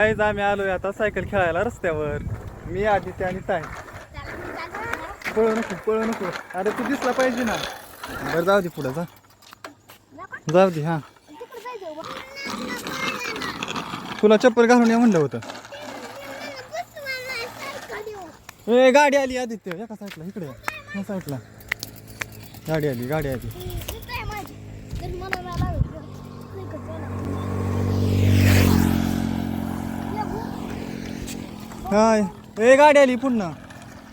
काहीच आम्ही आलोय आता सायकल खेळायला रस्त्यावर. मी आदित्य आणि ताई. पळू नको अरे तू दिसला पाहिजे ना. बरं जाऊ दे पुढं जाऊ दे. हा तुला चप्पल घालून या म्हणलं होतं. ए गाडी आली आदित्य एका साईडला इकडे या साईडला गाडी आली. हाय ए गाडी आली पुन्हा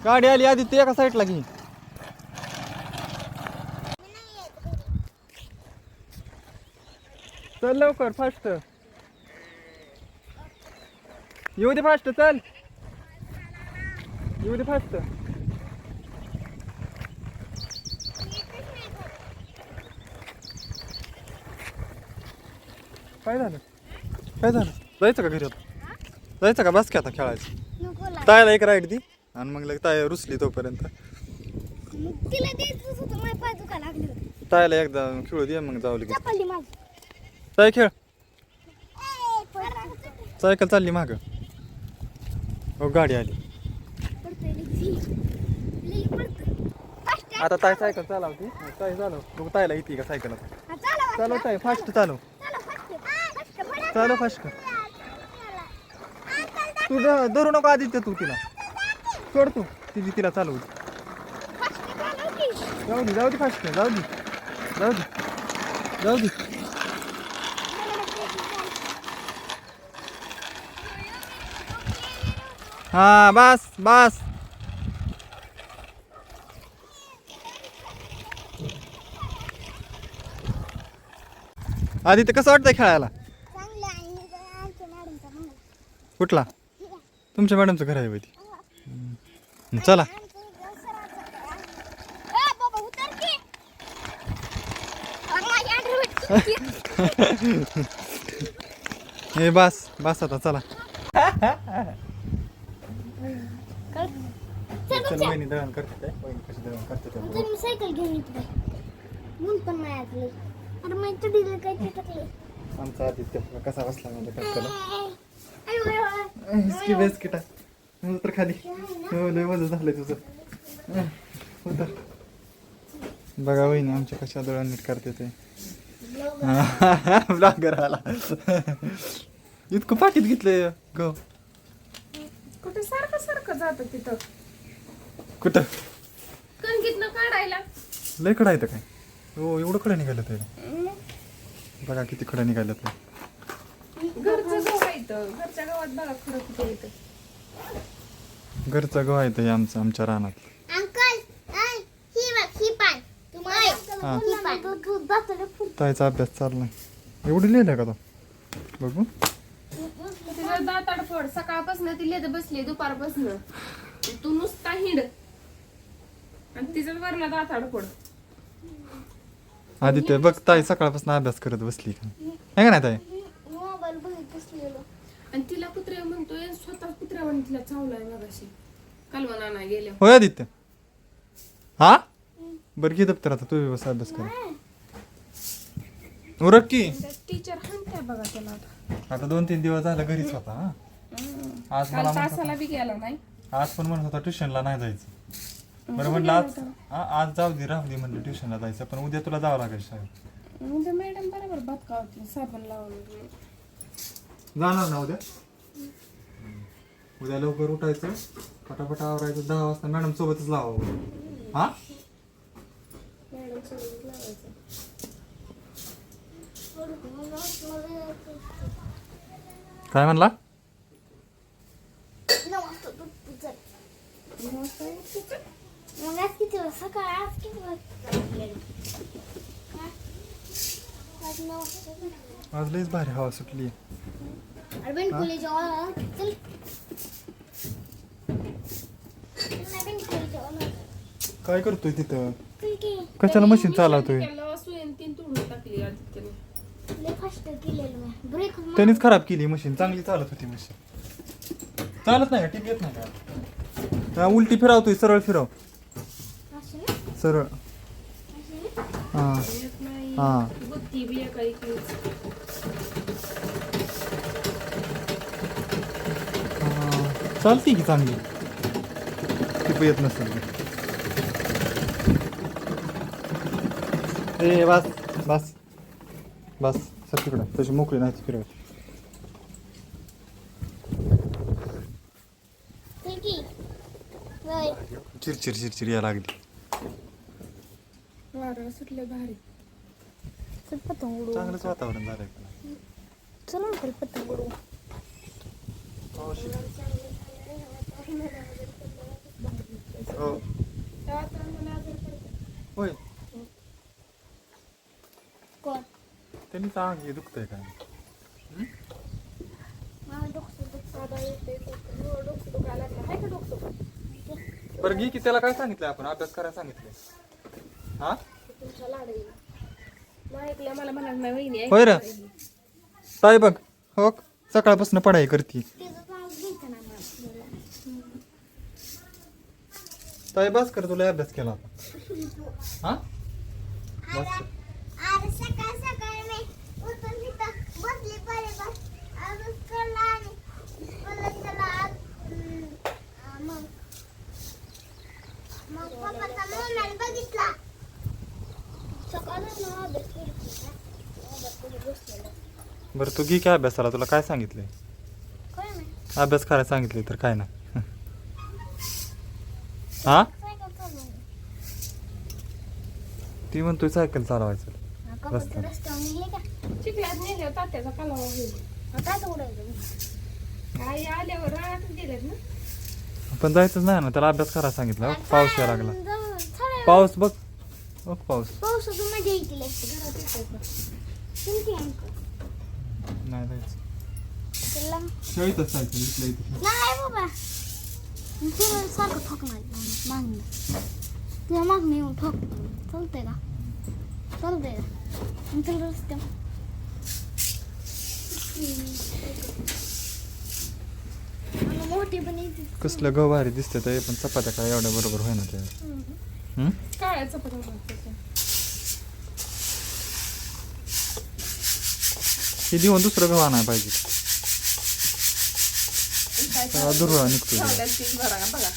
गाडी आली आदित्य एका साईडला घे. चल लवकर फास्ट येऊ दे फास्ट चल येऊ दे फास्ट. काय झालं जायचं का घरी आता जायचं का बस की आता खेळायचं. तायला एक राईड दी आणि मग ताय रुसली तोपर्यंत तायला एकदा खेळू दे मग जाऊ लगेच. ताय खेळ सायकल चालली माग. हो गाडी आली आता ताय सायकल चालवती ताय चालव बघ तायला येते का सायकल चालव ताय फास्ट चालव फास्ट. तू धरू नको आदित्य तू तिला सोड तू तिला चालवू जाऊ दे फास्ट जाऊ दे. हा बस आदित्य कसं वाटतंय खेळायला. कुठला तुमच्या मॅडमचं घर आहे ती. चला हे बस आता चला. चल वहिनी दळण करते वहिनी कशी दळण करते सायकल घेऊन येतो पण नाही आमचा आदित्य कसा बसला म्हणजे कटकला बेस्किटा तर खाली लय वजन झालंय तुझं. बघा वहिनी आमच्या कशा दळण नीट करते ते. ब्लॉगर आला इतकं पाकीट घेतलंय ग कुठे सारखं जात तिथं कुठं कणकीतनं काढायला लय कडा येतं काय. हो एवढं कडा निघालं ते बघा किती कडा निघालं ते. घरचं गहू आहे इथं घरच्या गावात बघा खरं कुठे येतं. घरचं गहू आहे ते आमच्या रानात. ताईचा अभ्यास चाललाय एवढी लिहिलंय का तो बघू. तिला दाताड फोड सकाळपासून ती लेत बसली दुपारपासून तू नुसता हिंड आणि तिचं वरला दाताड फोड. आदित्य बघ ताई सकाळपासून अभ्यास करत बसली का आहे का नाही ताई. आणि तिला कुत्र्या म्हणतोय स्वतः कुत्र्या म्हणून तिला चावलाय मगाशी कालवण आणा गेल्या. होय आदित्य हा बरं घे दप्तर आता तू बस अभ्यास कर उरक की. टीचर हाणत्या बघा त्याला आता 2-3 दिवस झालं घरीच होता. आज मला तासाला बी गेला नाही. आज पण म्हणत होता ट्युशनला नाही जायचं. बरं म्हणलं आज जाऊ दे राहू दे म्हणलं ट्युशनला जायचं पण उद्या तुला जावं लागेल शाळेत. उद्या मॅडम बरोबर भात खावतील साबण लावून जाणार ना उद्या लवकर उठायचं पटापट आवरायचं 10 वाजता मॅडम सोबतच लावावं. हा मॅडम सोबत लावायचं. काय म्हणला आज लईच भारी हवा सुटली. काय करतोय तिथं कशाला मशीन चालवतोय. त्यांनीच खराब केली मशीन चांगली चालत होती मशीन. चालत नाही का टीप येत नाही का उलटी फिरावतोय सरळ फिरव सरळ. हा हा चालते की चांगली टिप येत नसेल ए बस बस बस सर तिकडं तशी मोकळी नाही फिरवत ठीक आहे होय. चिरचिर चिरचिर या लागली वारं सुटले भारी. चल पतंग उडवू. चांगलंच वातावरण झालंय का चला ना पतंग उडवू. हो त्या वातावरणाला आजार पडतो. होय कोण त्यांनी चांगली दुखतंय काय मला डोकं दुखतं. आता येते हो, डोकं दुखायला लागलं. आहे का डोकं दुखत? बरं घे की त्याला काय सांगितलंय आपण अभ्यास करायला सांगितलंय हा तुमच्या लाडही नाही ऐकलं मला म्हणाल नाही वहिनी होय रे. ऐकलं. ताई बघ हो सकाळपासून पढाई करते तिचं नाव घ्यायचं ना मला. ताई बस कर तुला अभ्यास केला आता हा बस कर. अरे सकाळ सकाळी मी उठून तिथं बसली पहिले बस अभ्यास करला आणि परत त्याला मग पप्पाचा मोबाईल बघितला. सकाळच ना अभ्यास करते अभ्यास करत बसलेलो. बरं तू घे की अभ्यासाला तुला काय सांगितलंय काय नाही अभ्यास करायला सांगितलंय तर काय नाही हा सायकल चालवून ती म्हणतोय सायकल चालवायचं कपडे रस्त्यावर निघले का चिखल्यात नेल्यावर तात्याचा कालवा होईल. आता तर उडायचं. आई आल्यावर रानातच गेलेत ना. पण जायचंच नाही ना त्याला अभ्यास करायला सांगितलं पाऊस यायला लागला थोड्या पाऊस बघ बघ पाऊस पावसाचं मजा येते घरात येतो तुमची अंक नाही जायचं चला शाळेतच सायकल इथल्या इथे नाही बाबा तुला सारखं ठोकणार मागणी तुझ्या मागणी येऊन ठोकतो चालतंय का चालतंय का तुला रस्ते मोठी पण येते कसलं गहू भारी दिसते ते पण चपात्या काय एवढ्या बरोबर होय ना ते काळ्या चपात्या बनवायच्या. हे देऊन दुसरं गहू आणायला पाहिजे काय तेव्हा दुर्वा निघतो ठेवल्यात तीच बघा बघा.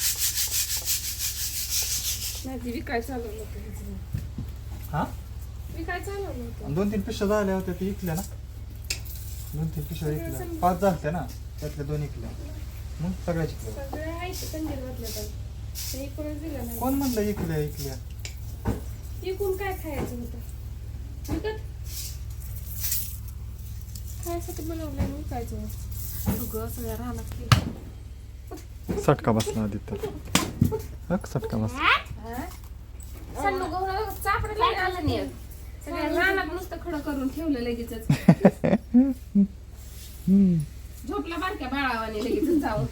नाही ती विकाय चालवलं होतं. हा विकाय चालवलं होतं. 2-3 पिशव्या झाल्या होत्या ती इकल्या ना 2-3 पिशव्या इकल्या 5 झाल्या ना त्यातल्या 2 इकल्या मग सगळ्या इकल्या सगळे आहेत कंदील घातलं तर ते इकडूनच दिलं नाही. कोण म्हणलं इकल्या इकल्या इकून काय खायचं होतं विकत खायसाठी बनवलं आणि विकायचं सगळं सगळ्या रानात केलं. सटका बसला आदित्य हक सटका बसला सल्लू गहू चापडं लागलं नाही सगळ्या रानात नुसतं खडं करून ठेवलं लगेचच. झोपला बारक्या बाळावाने लगेचच जावं.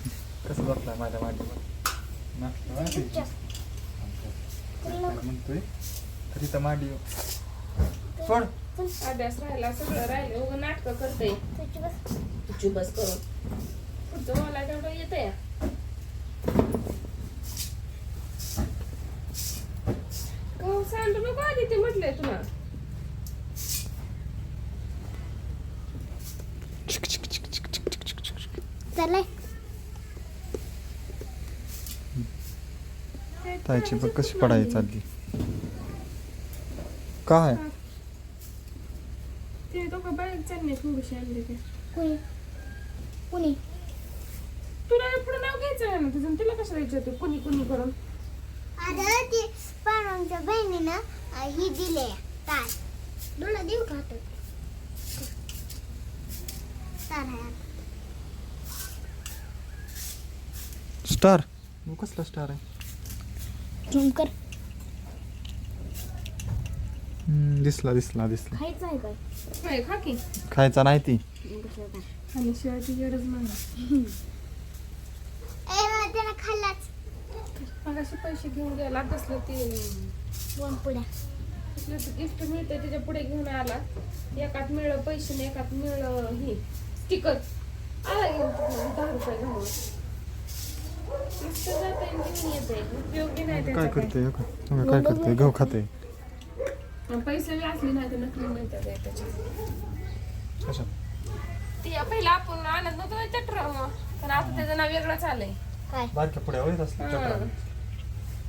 कसं बसलाय माझ्या मांडीवर म्हणतोय तरी तर मांडी सोड अभ्यास राहिला सगळं राहिलं उगं नाटकं करते चुबस करून पुढचं मला तेवढं येतंय. गहू सांडू नको आधी ते म्हटलंय तुला. चालय ताईची बघ कशी पडाई चालली काय ते दोघं बाहेर चालले थोडीशी आणले ते कुणी कुणी तुला पुढे नाव घ्यायचं आहे ना तुझं तिला कशाला विचारतो कुणी कुणी करून. अरे ती पाण्याच्या बहिणीनं ही दिले काय डोळा देऊ का हातात तार आहे स्टार मग कसला स्टार आहे झूम कर दिसला दिसला दिसला खायचं आहे काय काय खा की खायचा नाही ती आणि शिवायची गरज नाही. त्याला खाल्लाच मगाशी पैसे घेऊन गेला तसलं ते दोन पुड्या गिफ्ट मिळतं त्याच्या पुढे घेऊन आला एकात मिळलं पैसे आणि एकात मिळलं हे स्टिकर आला घेऊन तिथनं 10 रुपये घालून नुसतं जातंय आणि घेऊन येतंय उपयोगी नाही काय त्याचा करते काय करते गहू खाते काही. पैसे बी असले नाही तर नकली मिळतात त्याच्या कशा ते पहिला आपण आणत नव्हतो चट्र पण आता त्याचं नाव वेगळंच आलंय. काय बारक्या पुढ्या होत असल्या हा. चक्रामध्ये.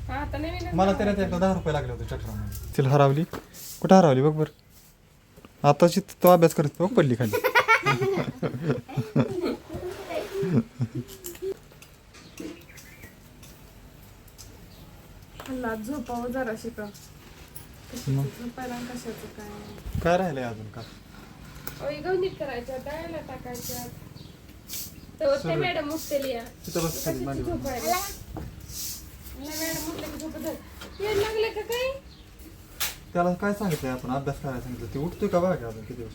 हा, आता नवीन मला त्याला एकदा 10 रुपये लागले होते चक्रामध्ये. तिला हरवली. कुठं हरवली बघ बरं. आताची तो अभ्यास करत बघ पडली खाली. हल्ला झोपावं जरा शिका. मग झोपायला कशाचं काय. काय राहिलंय अजून का? गवनीत करायच्या डाळ्याला टाकायच्या. तर ते मॅडम उठतेली या. तिथं बस खाली मांडीवर. झोपायला मॅडम उठले की झोपत येड लागले का काय. त्याला काय सांगितलंय आपण अभ्यास करायला सांगितलं ते उठतोय का बघा अजून किती दिवस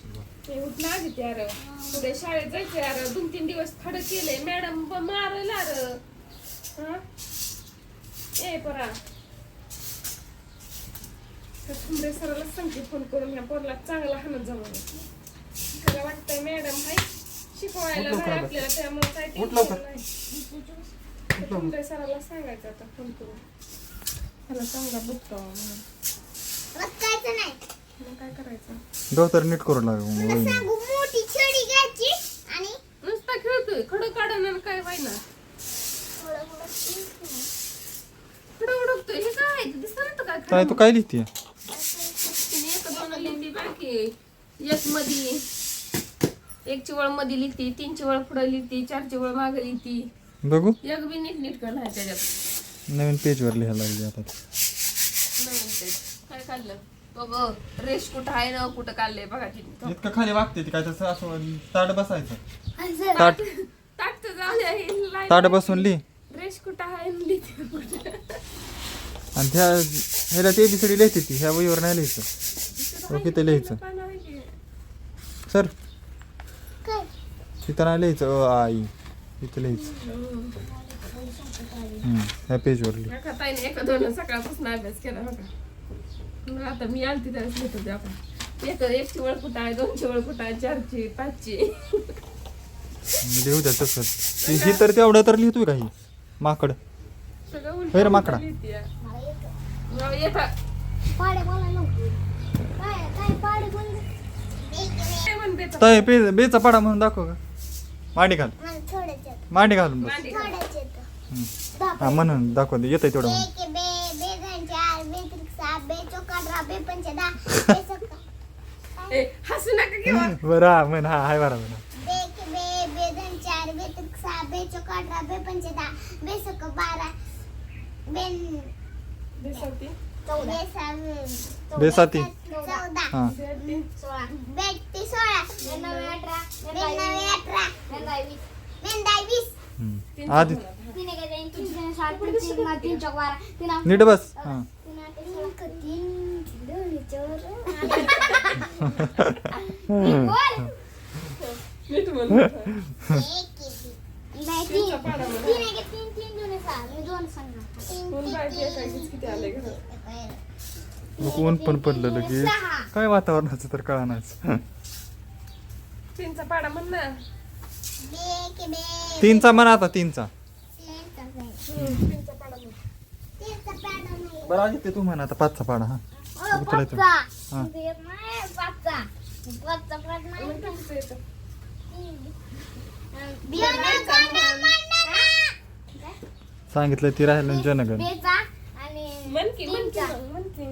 ते उठलं आधी ते यार पुढे शाळेत जायचं यार 2-3 दिवस खडं केलंय मॅडम मारल यार. हा ए परा ठुमरे सराला सांगते फोन करून ह्या पोरला चांगला हाणत जमवलं. मला वाटतंय मॅडम हाय शिकवायला उठलो नाही का? आपल्याला त्यामुळे काय उठलो टेन्शन का? नाही. ठुमरे सराला सांगायचं आता फोन करून त्याला चांगला बुकतो म्हणून. बसकायचं नाही. मग काय करायचं. गवतर नीट करू तुला लागू सांगू मोठी छडी घ्यायची आणि नुसता खेळतोय खडं काढून आणि काय व्हायना थोडं थोडं खडं उडकतोय हे काय दिसत नव्हतं काय काय तू काय लिहिते तिने 1-2 लिहिली बाकी एक मध्ये 1 वळ मध्ये लिहिती 3 वळ पुढे लिहिती 4 वळ मागे लिहिती बघू एक बी नीट करणार आहे त्याच्यात नवीन पेजवर लिहायला लागली आता नवीन ते. काय काढलं बघ रेश कुठं आहे ना कुठं काढलंय बघा तिने इतकं खाली वागते ती काय तसं असं ताट बसायचं असं ताट ताट तर जाऊ द्या हे line ताट बसून लिही रेश कुठं आहे आणि लिहिते कुठं. आणि त्या ह्याला ते बिसडी लिहिते ती ह्या वहीवर नाही लिहायचं ओके ते लिहायचं पानं आहे की. सर काय तिथं नाही लिहायचं आई इथं लिहायचं ह्या पेजवर लिहि एका ताईने 1-2 सकाळपासून अभ्यास केला बघा. मग आता मी आलती त्यावेळेस लिहित होते आपण 1 वळ कुठं आहे 2 वळ कुठं आहे 4 5 लिहू द्या तसंच ही तर तेवढं तर लिहितोय काही माकड सगळं होय रे माकडा. लिहितीये. मला येतं. मग येता पाडे बोलायला नको. काय काय पाडे बोलले काय म्हणते तर बेचा पाडा म्हणून दाखव का मांडी घाल मला थोडंच येतं. मांडी घालून बस मांडी थोडंच येतं. हा म्हणून दाखव दे येतंय तेवढं म्हणून. बे बे बे धन चार बे त्रिक बे चौकाडरा बे पंचदा बे सक्का ए, हसू नका किंवा बरं हा म्हण हा हाय बरा म्हणा बे के बे बे धन चार बे त्रिक बे चौकाडरा बे पंचदा बे सक्का 12 बेन दिसवती 14 बेसाती 14 हा 16 बेटी 16 बेनवे 18 बेनवे 18 बेनदाई 20 आधी तिने काय जाईन 3 7 3 3 चौक 12 3 नीट बस हा 3 बोल नीट म्हण. नाही तीनचा पाडा म्हणा. 3 3 3 दोन 6 मी दोन सांगणार कोण बायको एकाकीच किती आले घरात. मग ऊन पण पडलं लगेच काय वातावरणाचं तर कळणारच 3चा पाडा म्हण ना. तीनचा म्हणा आता तीनचा 3चा पाडा म्हण. बरं आधी ते तू म्हणा आता पाचचा पाडा हा तुला येतो. हा. मग तुमचं येतं. सांगितलं ती राहिलं जनगण म्हण की म्हण की मग, म्हण की.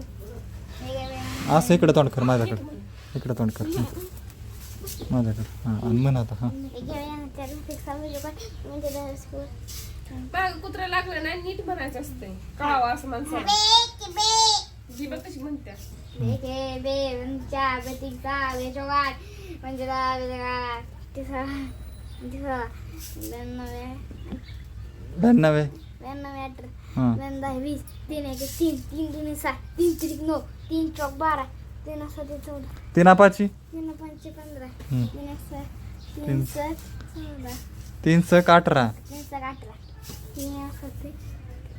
असं इकडे तोंड कर माझ्याकडे इकडे तोंड कर माझ्याकडे हा आणि म्हण आता हा बाग कुत्रा लागलं नाही नीट म्हणायचं असतंय कळावं असं माणसाला जी बघ कशी म्हणत्या. धन्यवाद हा 20 3 1 3 3 2 7 3 3 9 3 चौक 12 3 7 14 तीन पाची 3 5 15 हम्म. 3 7 16 तीन सक 18 3 7 18 3 7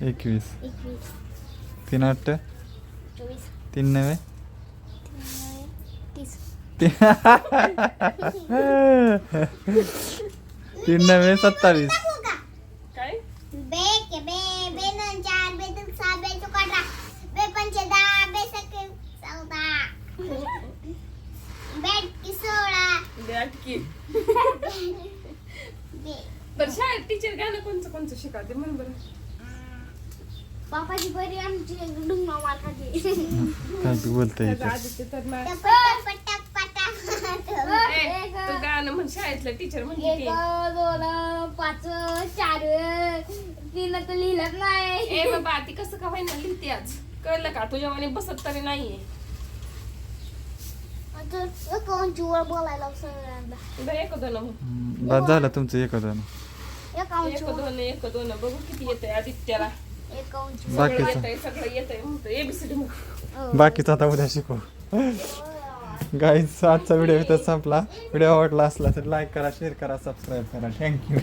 21 21 तीन 8 24 तीन 9 30 तीन 9 27 काय बे के बे बे नन चार बे तीन सात बे चौकाडरा बे पंचे 10 बे सके 14 बेट की 16 द्या की बे बरं शाळेत टीचर गाणं कोणचं शिकवते म्हण बरं. पापाची बरी आमची डुंगा मार खाते. काय तू बोलतोय त्याचं आदित्य तर ना एक तू गाणं म्हण शाळेतलं टीचर म्हणते एक, की 2, 5, 4 तीन तर लिहिलंच नाही. ए बाबा ती कसं का व्हायना लिहिते आज कळलं का तुझ्या मने बसत तरी नाहीये. आता अकाउंटवर बोलायला सगळ्यांना. तुझं एक दोन म्हण. बाद झालं तुमचं एक जण एक दोन बघू किती येतंय आदित्याला. अकाउंटवर बाकीचं सगळं येतंय म्हणतो एबीसीडी म्हण. बाकीचं आता उद्या शिकू. गाईज आजचा व्हिडिओ इथं संपला. व्हिडिओ आवडला असला तर लाईक करा, शेअर करा, सबस्क्राईब करा. थँक्यू.